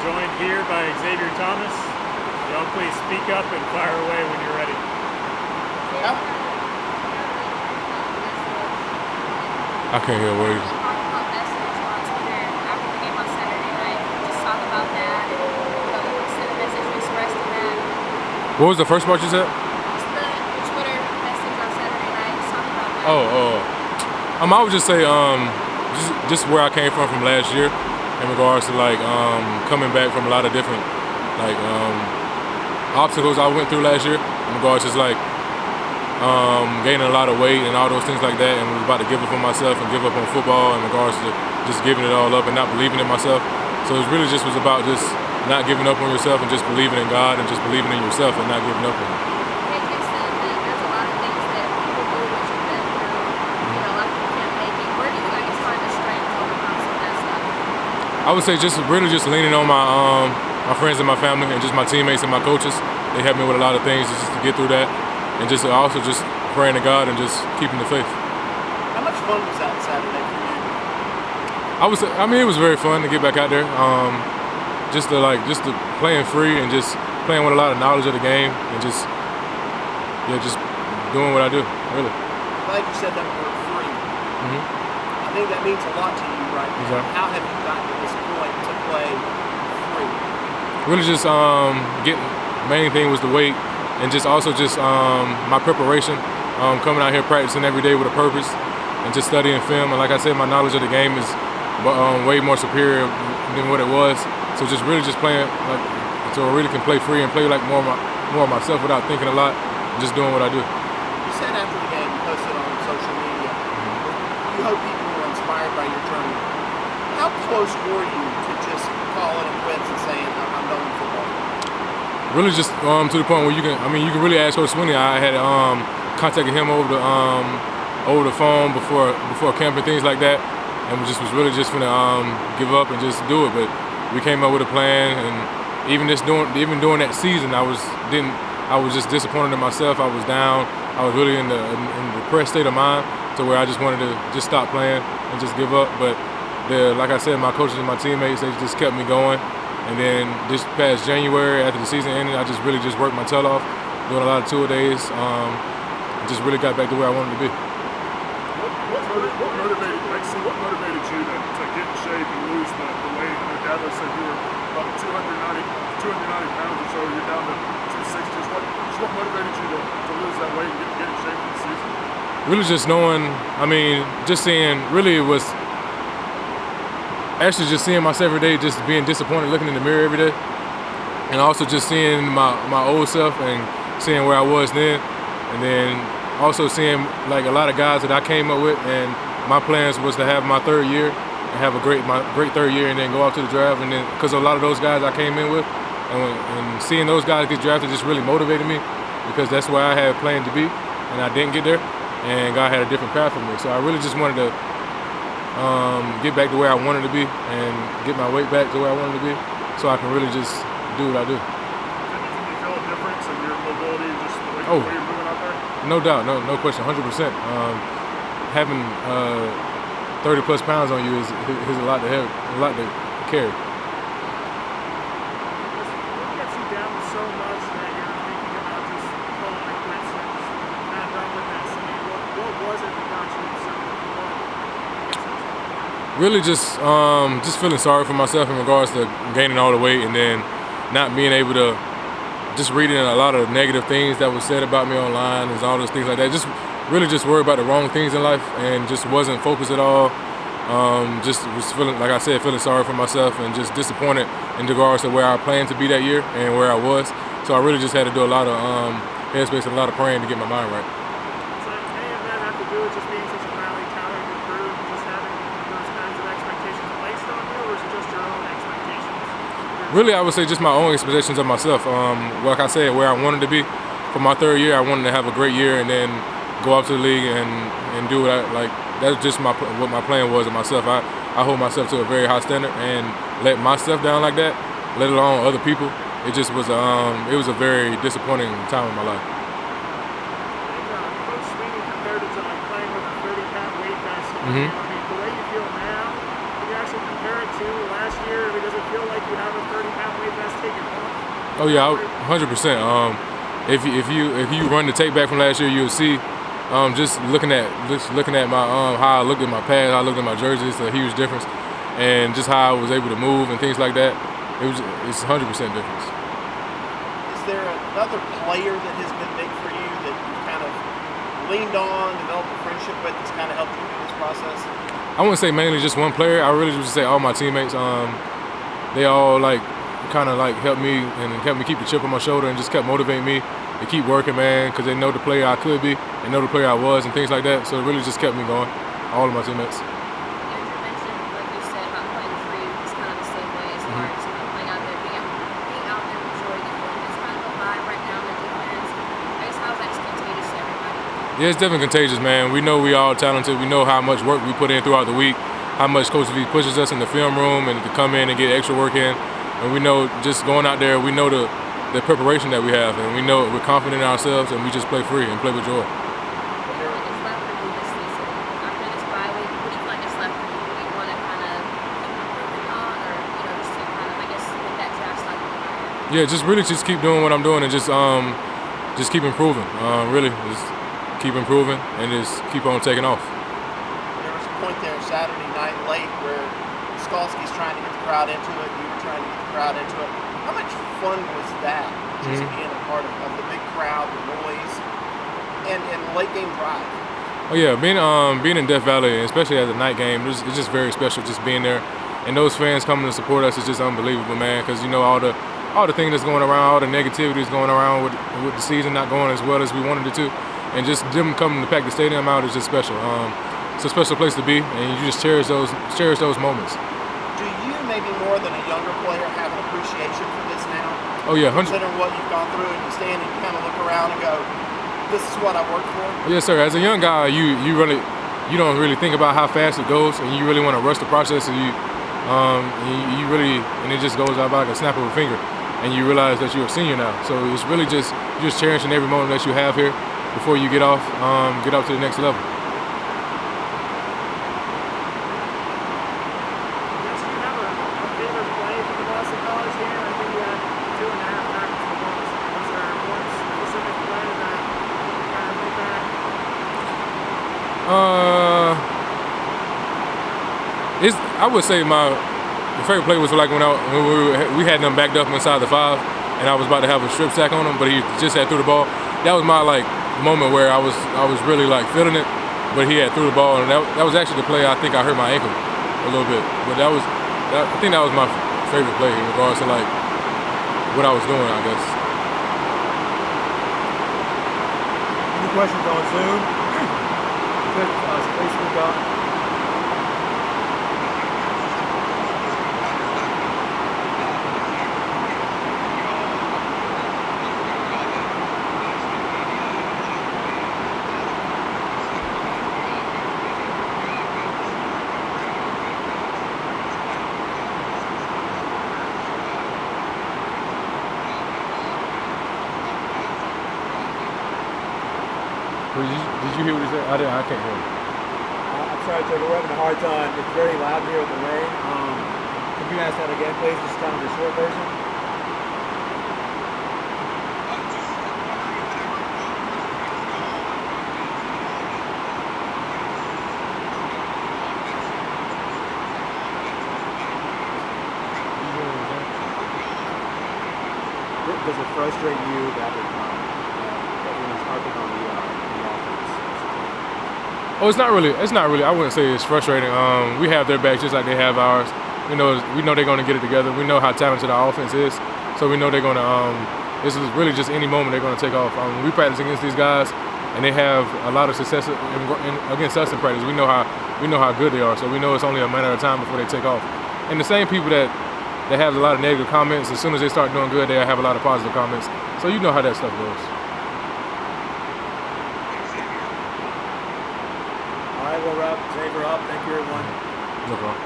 joined here by Xavier Thomas. Y'all please speak up and fire away when you're ready. Yeah. I can't hear words. What was the first part you said? The Twitter message on Saturday night. Just talking about that. I would just say just where I came from last year in regards to coming back from a lot of different obstacles I went through last year in regards to gaining a lot of weight and all those things like that, and was about to give up on myself and give up on football in regards to just giving it all up and not believing in myself. So it really just was about just not giving up on yourself and just believing in God and just believing in yourself and not giving up on it. KJ said that there's a lot of things that people do what you've been through. You know, a lot of people can't make it. Where do you guys find the strength to overcome some of that stuff? I would say just leaning on my friends and my family and just my teammates and my coaches. They helped me with a lot of things just to get through that, and just also just praying to God and just keeping the faith. How much fun was that Saturday for you? It was very fun to get back out there. Just to playing free and just playing with a lot of knowledge of the game and just doing what I do, really. I'm glad you said that word free. Mm-hmm. I think that means a lot to you right now. Exactly. How have you gotten to this point to play free? Really just main thing was the weight and just also my preparation, coming out here practicing every day with a purpose and just studying film. And like I said, my knowledge of the game is way more superior than what it was. So just playing so I really can play free and play more of myself without thinking a lot, and just doing what I do. You said after the game, you posted on social media, you hope people were inspired by your journey. How close were you to just calling it quits and saying, I'm done with football? Really just to the point where you can really ask Coach Swinney. I had contacted him over the phone before camp and things like that, and was really gonna give up and just do it. But we came up with a plan, and even during that season, I was just disappointed in myself. I was down. I was really in a depressed state of mind to where I just wanted to just stop playing and just give up. But like I said, my coaches and my teammates, they just kept me going. And then this past January, after the season ended, I just worked my tail off, doing a lot of tour days. Just really got back to where I wanted to be. What motivated you to get in shape and lose the weight? Your dad said you were about 290 pounds or so. You're down to 260. What motivated you to lose that weight and get in shape for the season? Really just knowing, just seeing, really it was actually just seeing myself every day, just being disappointed, looking in the mirror every day, and also just seeing my old self and seeing where I was then, and then also seeing a lot of guys that I came up with, and my plans was to have my third year and have my great third year, and then go off to the draft, and then because a lot of those guys I came in with, and seeing those guys get drafted just really motivated me, because that's where I had planned to be, and I didn't get there, and God had a different path for me. So I really just wanted to get back to where I wanted to be and get my weight back to where I wanted to be, so I can really just do what I do. Can you feel a difference in your mobility and just the way you're moving out there? No doubt, no question, 100%. Having 30 plus pounds on you is a lot to carry. What gets you down so much that you're thinking about just calling it quits and not done with this? What was it that got you so low? Really just feeling sorry for myself in regards to gaining all the weight, and then not being able to, just reading a lot of negative things that was said about me online and all those things like that. Just really just worried about the wrong things in life and just wasn't focused at all. Just was feeling, like I said, feeling sorry for myself and just disappointed in regards to where I planned to be that year and where I was. So I really just had to do a lot of headspace and a lot of praying to get my mind right. So any of that have to do with just being such a highly talented crew and just having those kinds of expectations placed on you, or is it just your own expectations? Really, I would say just my own expectations of myself. Like I said, where I wanted to be for my third year, I wanted to have a great year and then go up to the league and do what I like. That's just what my plan was of myself. I hold myself to a very high standard, and let myself down like that, let alone other people. It just was a very disappointing time in my life. Coach Swinney compared it to playing with a 30-pound weight vest. Mm-hmm. The way you feel now, can you actually compare it to last year? Does it feel like you have a 30-pound Oh yeah, 100%. If you run the tape back from last year, you'll see. Just looking at my how I looked at my pads, how I looked at my jersey, it's a huge difference, and just how I was able to move and things like that. It's 100% difference. Is there another player that has been big for you that you've kind of leaned on, developed a friendship with, that's kind of helped you through this process? I wouldn't say mainly just one player. I really just say all my teammates. They all kind of helped me and helped me keep the chip on my shoulder and just kept motivating me to keep working, man, because they know the player I could be, they know the player I was, and things like that. So it really just kept me going. All of my teammates. Andrew mentioned, like you said, how playing for you is kind of the same way as far as playing out there, being out there enjoying the game. It's kind of a vibe right now in the defense. I guess how's that just contagious to everybody? Yeah, it's definitely contagious, man. We know we all talented. We know how much work we put in throughout the week, how much Coach V pushes us in the film room and to come in and get extra work in. And we know just going out there, we know the preparation that we have, and we know we're confident in ourselves, and we just play free and play with joy. What do you feel like is left for you this season? After this bye week, what do you feel like is left for you? Do you want to kind of keep improving on, or just to kind of, I guess, with that draft stock in mind? Yeah, just keep doing what I'm doing and just keep improving. Really, just keep improving and just keep on taking off. There was a point there Saturday night late where Skalski's trying to get the crowd into it, you were trying to get the crowd into it. How much fun was that, just being a part of the big crowd, the noise, and late game drive? Oh yeah, being in Death Valley, especially as a night game, it's just very special just being there. And those fans coming to support us is just unbelievable, man, because all the things that's going around, all the negativity that's going around with the season not going as well as we wanted it to. And just them coming to pack the stadium out is just special. It's a special place to be, and you just cherish those moments. Do you, maybe more than a younger player, have an appreciation for this now? Oh yeah, 100%. Considering what you've gone through, and you stand and you kind of look around and go, "This is what I worked for." Yes, sir. As a young guy, you don't really think about how fast it goes, and you really want to rush the process, and it just goes out by like a snap of a finger, and you realize that you're a senior now. So it's really just cherishing every moment that you have here before you get off to the next level. I would say my favorite play was when we had them backed up inside the 5, and I was about to have a strip sack on him, but he just had threw the ball. That was my moment where I was really feeling it, but he had threw the ball, and that was actually the play I think I hurt my ankle a little bit. But I think that was my favorite play in regards to what I was doing, I guess. Any questions on Zoom? Good. Please speak up. Did you hear what he said? I can't hear him. I'm sorry, sir, we're having a hard time. It's very loud here with the rain. Can you ask that again, please? Just kind of the short version. Does it frustrate you that everyone's harping on the offense? Oh, it's not really. I wouldn't say it's frustrating. We have their backs just like they have ours. We know they're going to get it together. We know how talented our offense is, so we know they're going to. This is really just any moment they're going to take off. We practice against these guys, and they have a lot of success against us in practice. We know how good they are, so we know it's only a matter of time before they take off. And the same people that have a lot of negative comments, as soon as they start doing good, they have a lot of positive comments. So you know how that stuff goes. All right, we'll wrap Xavier up. Thank you, everyone. No problem.